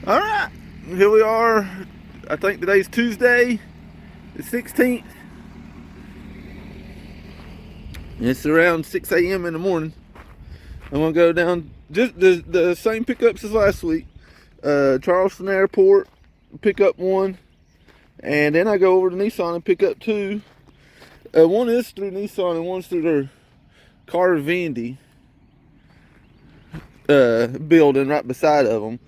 All right, here we are. I think today's Tuesday, the 16th. It's around 6 a.m. in the morning. I'm gonna go down just the same pickups as last week. Charleston Airport, pick up one, and then I go over to Nissan and pick up two. One is through Nissan and one's through their Carvendi building right beside of them.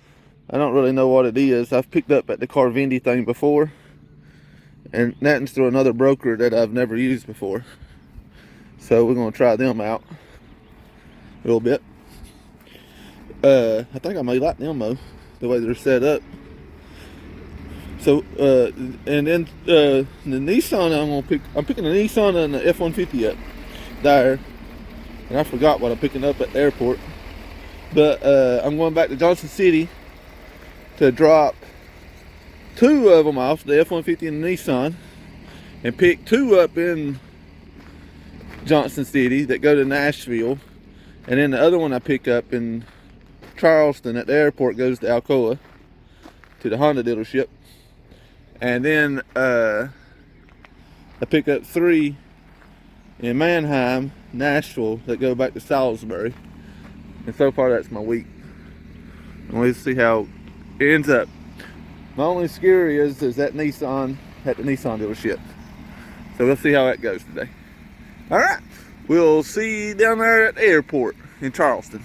I don't really know what it is. I've picked up at the Carvendi thing before, and that's through another broker that I've never used before. So we're gonna try them out a little bit. I think I may like them though, the way they're set up. So and then the Nissan I'm picking the Nissan and the F-150 up there, and I forgot what I'm picking up at the airport. But I'm going back to Johnson City to drop two of them off, the F-150 and the Nissan, and pick two up in Johnson City that go to Nashville, and then the other one I pick up in Charleston at the airport goes to Alcoa, to the Honda dealership. And then I pick up three in Manheim, Nashville, that go back to Salisbury. And so far that's my week. And let's see how it ends up. My only scary is that Nissan at the Nissan dealership. So we'll see how that goes today. Alright, we'll see you down there at the airport in Charleston.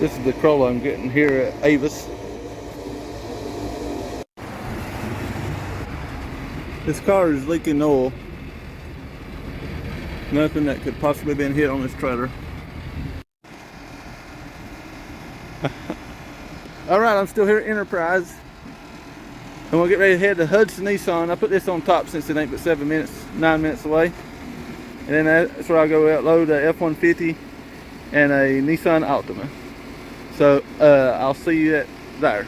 This is the Corolla I'm getting here at AVIS. This car is leaking oil. Nothing that could possibly been hit on this trailer. Alright, I'm still here at Enterprise. I'm gonna get ready to head to Hudson Nissan. I put this on top since it ain't but 9 minutes away. And then that's where I go load a F-150 and a Nissan Altima. So I'll see you there.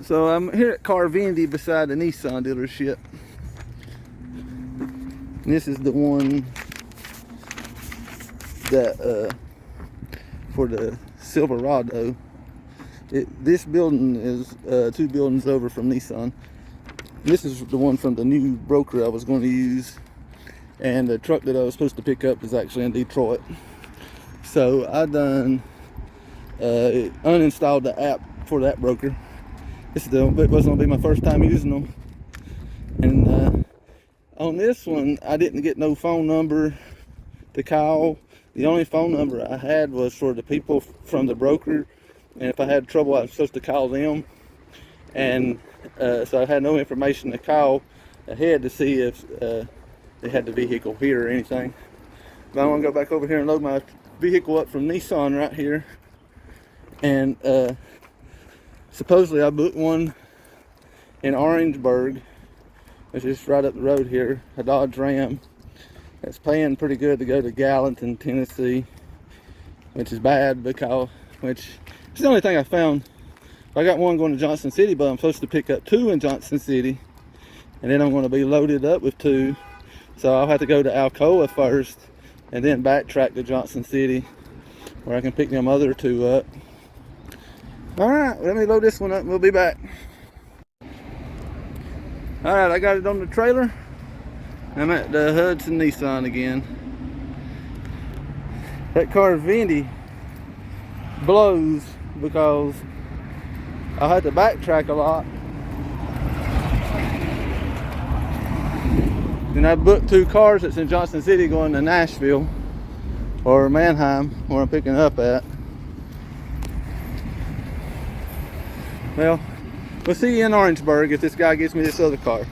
So I'm here at Carvendi beside the Nissan dealership. And this is the one that for the Silverado. This building is 2 buildings over from Nissan. This is the one from the new broker I was going to use, and the truck that I was supposed to pick up is actually in Detroit. So I done uninstalled the app for that broker. It wasn't going to be my first time using them. And on this one, I didn't get no phone number to call. The only phone number I had was for the people from the broker. And if I had trouble, I was supposed to call them. And so I had no information to call ahead to see if they had the vehicle here or anything. But I'm going to go back over here and load my vehicle up from Nissan right here. And supposedly I booked one in Orangeburg, which is right up the road here, a Dodge Ram. That's paying pretty good to go to Gallatin, Tennesse. which is bad because, which is the only thing I found. I got one going to Johnson City, but I'm supposed to pick up 2 in Johnson City, and then I'm going to be loaded up with 2. So I'll have to go to Alcoa first, and then backtrack to Johnson City, where I can pick them other 2 up. All right, let me load this one up and we'll be back. All right, I got it on the trailer. I'm at the Hudson Nissan again. That car Vendi blows because I had to backtrack a lot. And I booked 2 cars that's in Johnson City going to Nashville or Manheim, where I'm picking up at. Well, we'll see you in Orangeburg if this guy gives me this other car.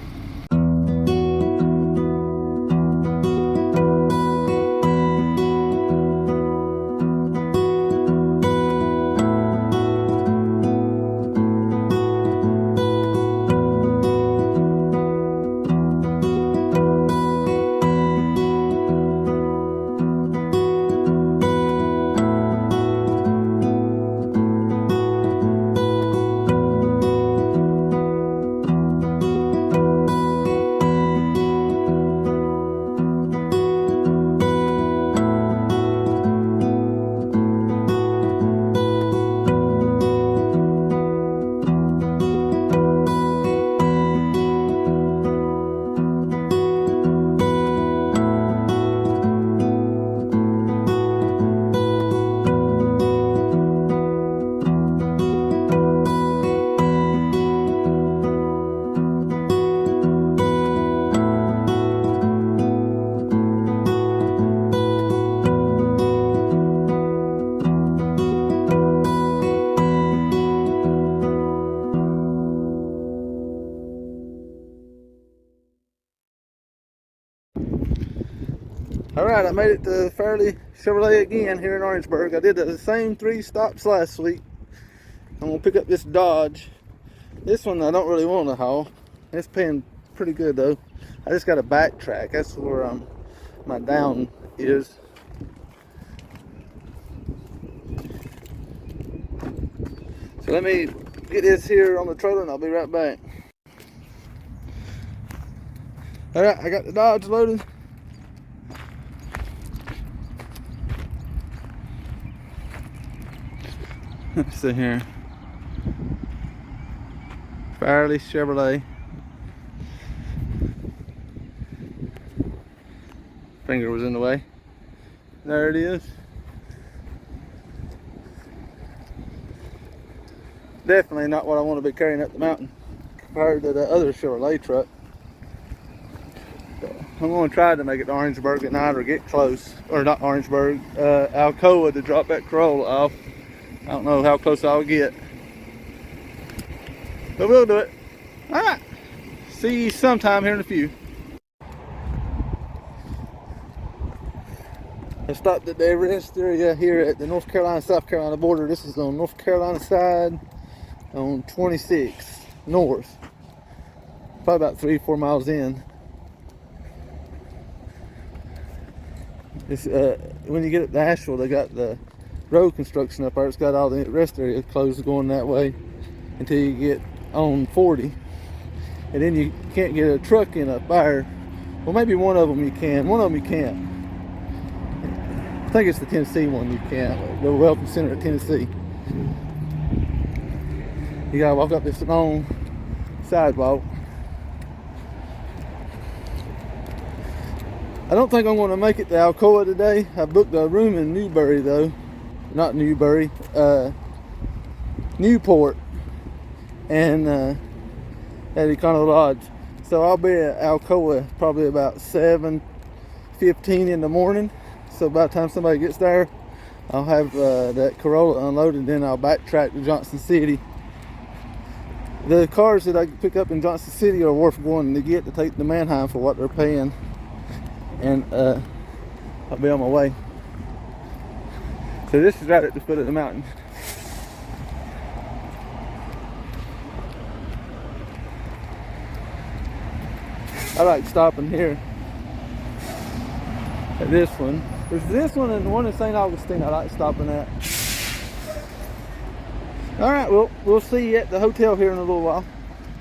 Alright, I made it to Fairleigh Chevrolet again here in Orangeburg. I did the same 3 stops last week. I'm going to pick up this Dodge. This one I don't really want to haul. It's paying pretty good though. I just got to backtrack. That's where my down is. So let me get this here on the trailer and I'll be right back. Alright, I got the Dodge loaded. Let's see here. Fairleigh Chevrolet. Finger was in the way. There it is. Definitely not what I want to be carrying up the mountain compared to the other Chevrolet truck. So I'm going to try to make it to Orangeburg at night or get close. Or not Orangeburg, Alcoa to drop that Corolla off. I don't know how close I'll get, but we'll do it. All right, see you sometime here in a few. I stopped at the rest area here at the North Carolina South Carolina border. This is on North Carolina side on 26 north, probably about 3-4 miles in. It's, when you get up to Nashville, they got the road construction up there. It's got all the rest area closed going that way until you get on 40, and then you can't get a truck in up there. Well, maybe one of them you can, one of them you can't. I think it's the Tennessee one you can't, the Welcome Center at Tennessee. You gotta walk up this long sidewalk. I don't think I'm going to make it to Alcoa today. I booked a room in Newbury though. Not Newbury, Newport, and at Econolodge. So I'll be at Alcoa probably about 7:15 in the morning. So by the time somebody gets there, I'll have that Corolla unloaded, then I'll backtrack to Johnson City. The cars that I can pick up in Johnson City are worth going to get to take to Manheim for what they're paying. And I'll be on my way. So this is right at the foot of the mountain. I like stopping here at this one. There's this one and the one in St. Augustine I like stopping at. Alright, well, we'll see you at the hotel here in a little while.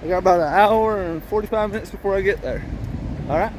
I got about an hour and 45 minutes before I get there. Alright?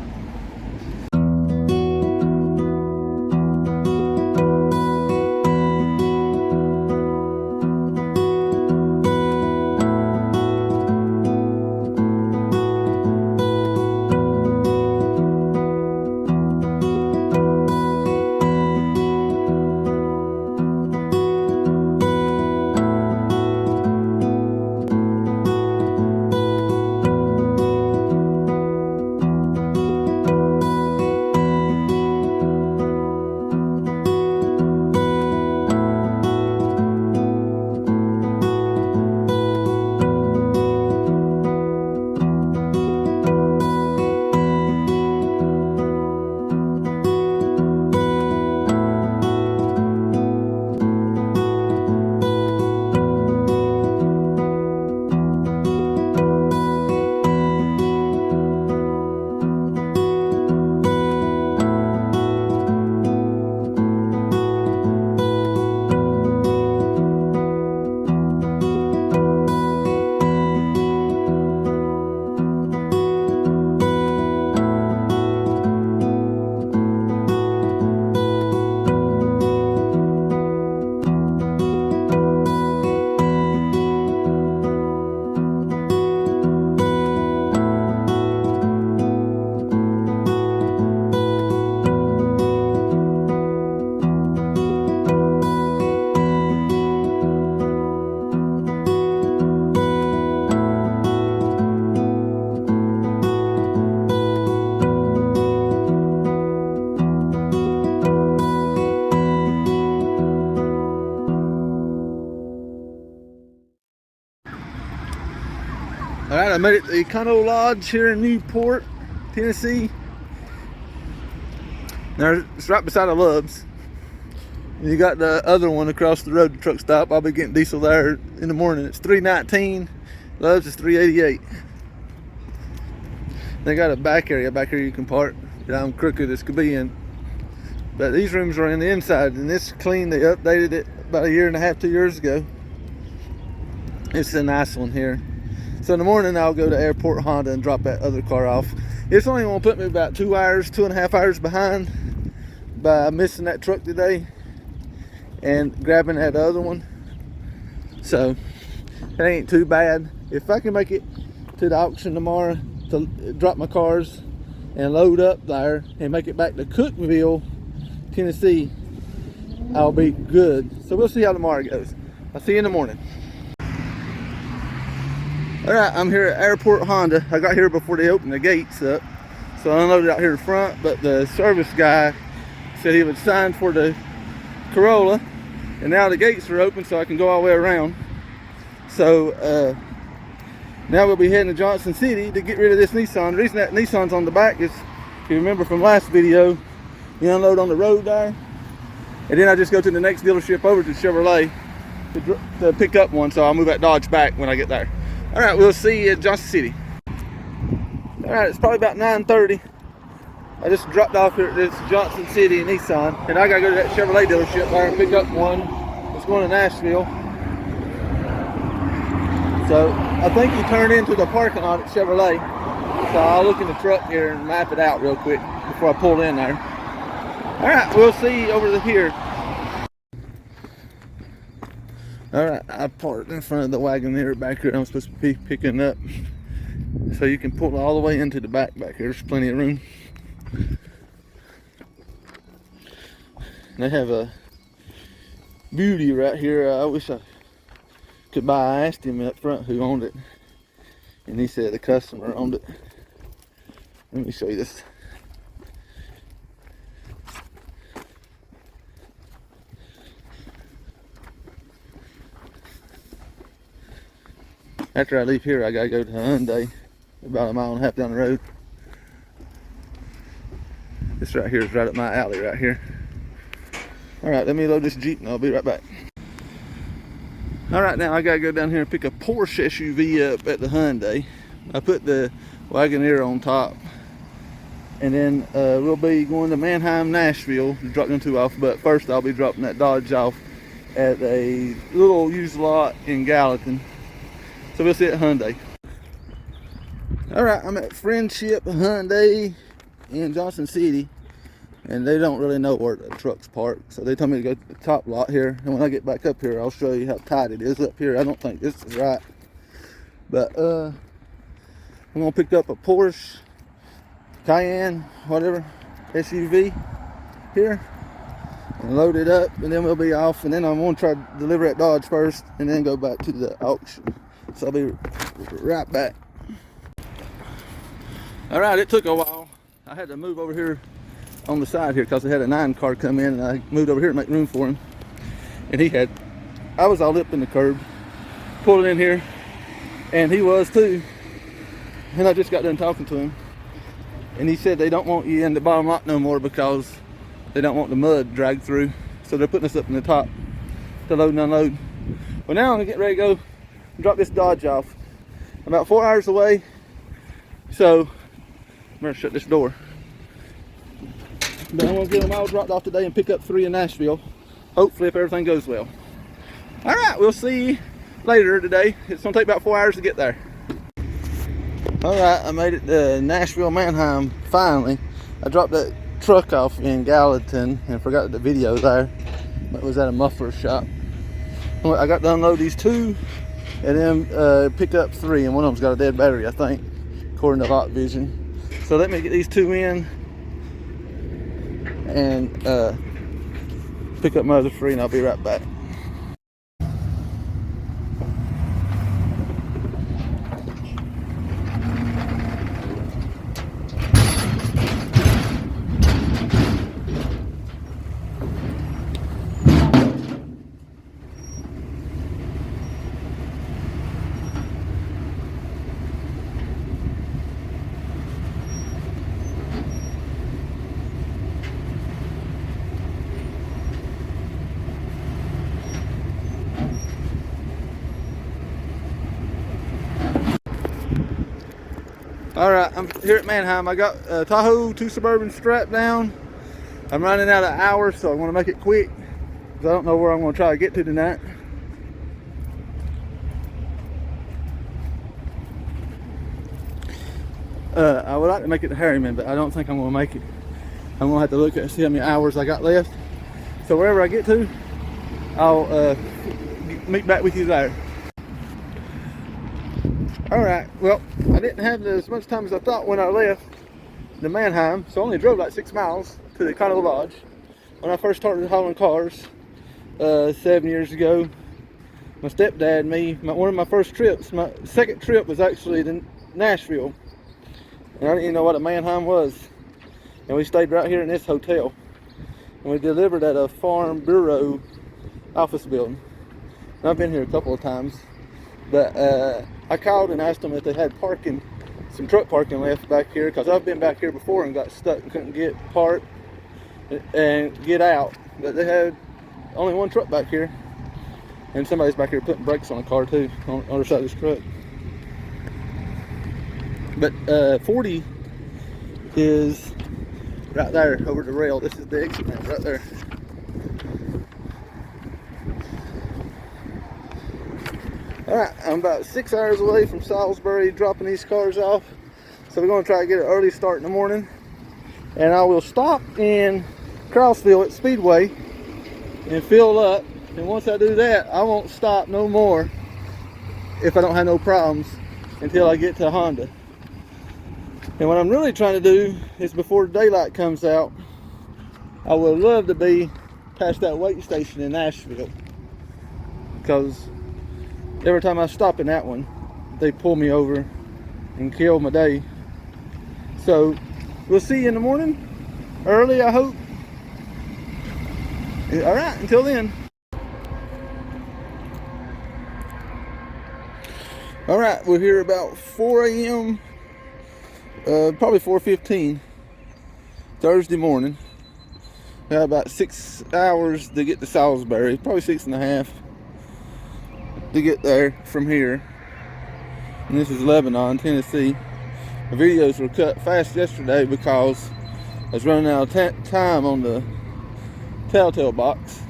Alright, I made it to the Econolodge here in Newport, Tennessee. Now, it's right beside the Love's. And you got the other one across the road, the truck stop. I'll be getting diesel there in the morning. It's $3.19. Love's is $3.88. They got a back area back here you can park. I'm crooked as could be in. But these rooms are in the inside, and this is clean. They updated it about a year and a half, 2 years ago. It's a nice one here. So in the morning, I'll go to Airport Honda and drop that other car off. It's only going to put me about 2 hours, 2.5 hours behind by missing that truck today and grabbing that other one. So it ain't too bad. If I can make it to the auction tomorrow to drop my cars and load up there and make it back to Cookeville, Tennessee, I'll be good. So we'll see how tomorrow goes. I'll see you in the morning. Alright, I'm here at Airport Honda. I got here before they opened the gates up. So I unloaded out here in front, but the service guy said he would sign for the Corolla. And now the gates are open so I can go all the way around. So now we'll be heading to Johnson City to get rid of this Nissan. The reason that Nissan's on the back is, if you remember from last video, you unload on the road there. And then I just go to the next dealership over to Chevrolet to pick up one. So I'll move that Dodge back when I get there. Alright, we'll see you at Johnson City. Alright, it's probably about 9:30. I just dropped off here at this Johnson City Nissan. And I gotta go to that Chevrolet dealership there and pick up one. It's going to Nashville. So I think you turn into the parking lot at Chevrolet. So I'll look in the truck here and map it out real quick before I pull in there. Alright, we'll see you over here. Alright, I parked in front of the Wagoneer back here I'm supposed to be picking up. So you can pull all the way into the back here. There's plenty of room. They have a beauty right here. I wish I could buy. I asked him up front who owned it. And he said the customer owned it. Let me show you this. After I leave here, I gotta go to Hyundai, about 1.5 miles down the road. This right here is right up my alley right here. Alright, let me load this Jeep and I'll be right back. Alright, now I gotta go down here and pick a Porsche SUV up at the Hyundai. I put the Wagoneer on top. And then we'll be going to Manheim, Nashville to drop them two off. But first I'll be dropping that Dodge off at a little used lot in Gallatin. So we'll see it at Hyundai. Alright, I'm at Friendship Hyundai in Johnson City. And they don't really know where the truck's parked. So they told me to go to the top lot here. And when I get back up here, I'll show you how tight it is up here. I don't think this is right. But I'm going to pick up a Porsche Cayenne, whatever, SUV here. And load it up. And then we'll be off. And then I'm going to try to deliver at Dodge first. And then go back to the auction. So I'll be right back. Alright, it took a while. I had to move over here on the side here because they had a 9 car come in, and I moved over here to make room for him. And I was all up in the curb, pulled in here, and he was too. And I just got done talking to him, and he said they don't want you in the bottom lot no more because they don't want the mud dragged through, so they're putting us up in the top to load and unload. Well, now I'm gonna get ready to go and drop this Dodge off. I'm about 4 hours away, so I'm gonna shut this door. But I'm gonna get them all dropped off today and pick up 3 in Nashville, hopefully if everything goes well. All right, we'll see you later today. It's gonna take about 4 hours to get there. All right, I made it to Nashville, Manheim, finally. I dropped that truck off in Gallatin and forgot the video there. It was at a muffler shop. I got to unload these 2 and then pick up 3, and one of them's got a dead battery, I think, according to Hot Vision. So let me get these 2 in and pick up my other 3, and I'll be right back. Alright, I'm here at Manheim. I got Tahoe, 2 Suburban strapped down. I'm running out of hours, so I want to make it quick because I don't know where I'm going to try to get to tonight. I would like to make it to Harriman, but I don't think I'm going to make it. I'm going to have to look at and see how many hours I got left. So wherever I get to, I'll meet back with you there. Alright, well, I didn't have as much time as I thought when I left the Manheim, so I only drove like 6 miles to the Econolodge. When I first started hauling cars 7 years ago, my stepdad and me, one of my first trips, my second trip was actually to Nashville. And I didn't even know what a Manheim was. And we stayed right here in this hotel. And we delivered at a farm bureau office building. And I've been here a couple of times. But I called and asked them if they had parking, some truck parking left back here, because I've been back here before and got stuck and couldn't get parked and get out. But they had only 1 truck back here, and somebody's back here putting brakes on a car too, on the other side of this truck. But 40 is right there over the rail. This is the exit ramp right there. Alright, I'm about 6 hours away from Salisbury dropping these cars off. So we're going to try to get an early start in the morning. And I will stop in Crossville at Speedway and fill up. And once I do that, I won't stop no more if I don't have no problems until I get to Honda. And what I'm really trying to do is before daylight comes out, I would love to be past that wait station in Nashville. Because every time I stop in that one, they pull me over and kill my day. So we'll see you in the morning, early I hope. Alright, until then. Alright, we're here about 4 a.m. Probably 4:15 Thursday morning. Got about 6 hours to get to Salisbury, probably 6.5 to get there from here. And this is Lebanon, Tennessee. The videos were cut fast yesterday because I was running out of time on the telltale box.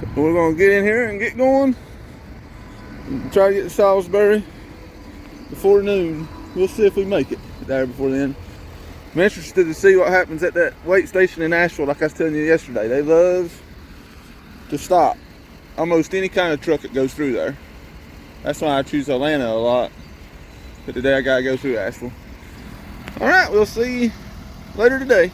So we're gonna get in here and get going and try to get to Salisbury before noon. We'll see if we make it there before then. I'm interested to see what happens at that weight station in Nashville. Like I was telling you yesterday, they love to stop almost any kind of truck that goes through there. That's why I choose Atlanta a lot. But today I gotta go through Asheville. Alright, we'll see you later today.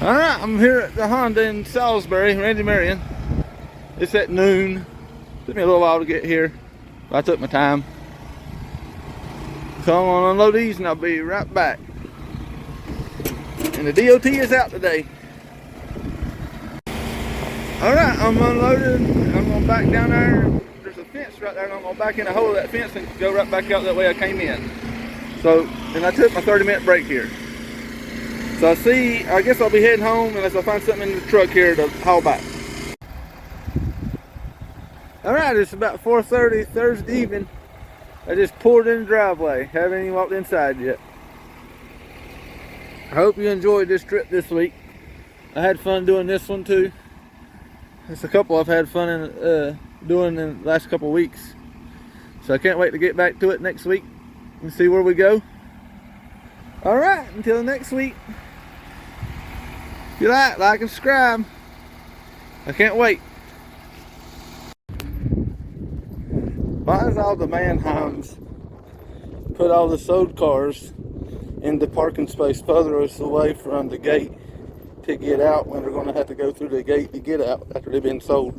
Alright, I'm here at the Honda in Salisbury, Randy Marion. It's at noon. Took me a little while to get here, but I took my time. So I'm gonna unload these and I'll be right back. And the DOT is out today. Alright, I'm unloaded. I'm gonna back down there. There's a fence right there, and I'm gonna back in the hole of that fence and go right back out that way I came in. So, and I took my 30-minute break here. So I guess I'll be heading home unless I find something in the truck here to haul back. Alright, it's about 4:30 Thursday evening. I just pulled in the driveway. Haven't even walked inside yet. I hope you enjoyed this trip this week. I had fun doing this one too. It's a couple I've had fun in, doing in the last couple of weeks. So I can't wait to get back to it next week and see where we go. Alright, until next week. If you like and subscribe. I can't wait. Why is all the Manheims put all the sold cars in the parking space furthest away from the gate to get out when they're going to have to go through the gate to get out after they've been sold?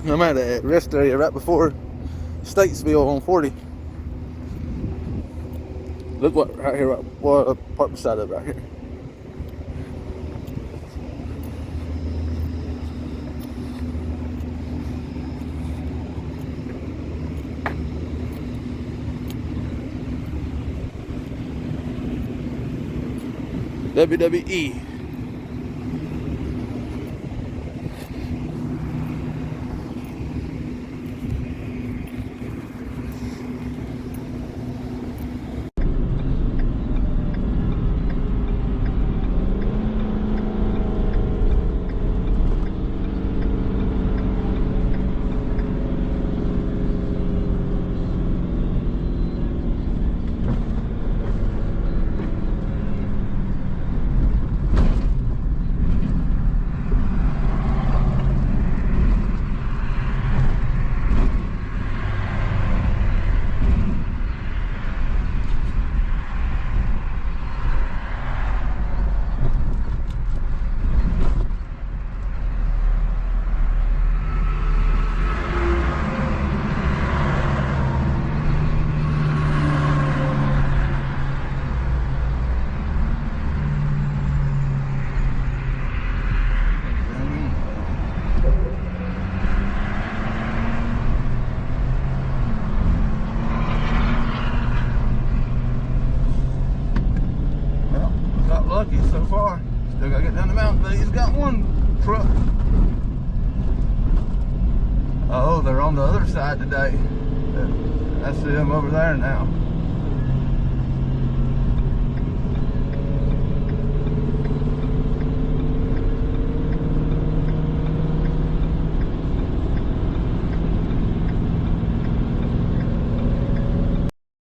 I'm at a rest area right before Statesville on 40. Look what right here, what park beside of right here. WWE. truck. Oh, they're on the other side today. I see them over there now.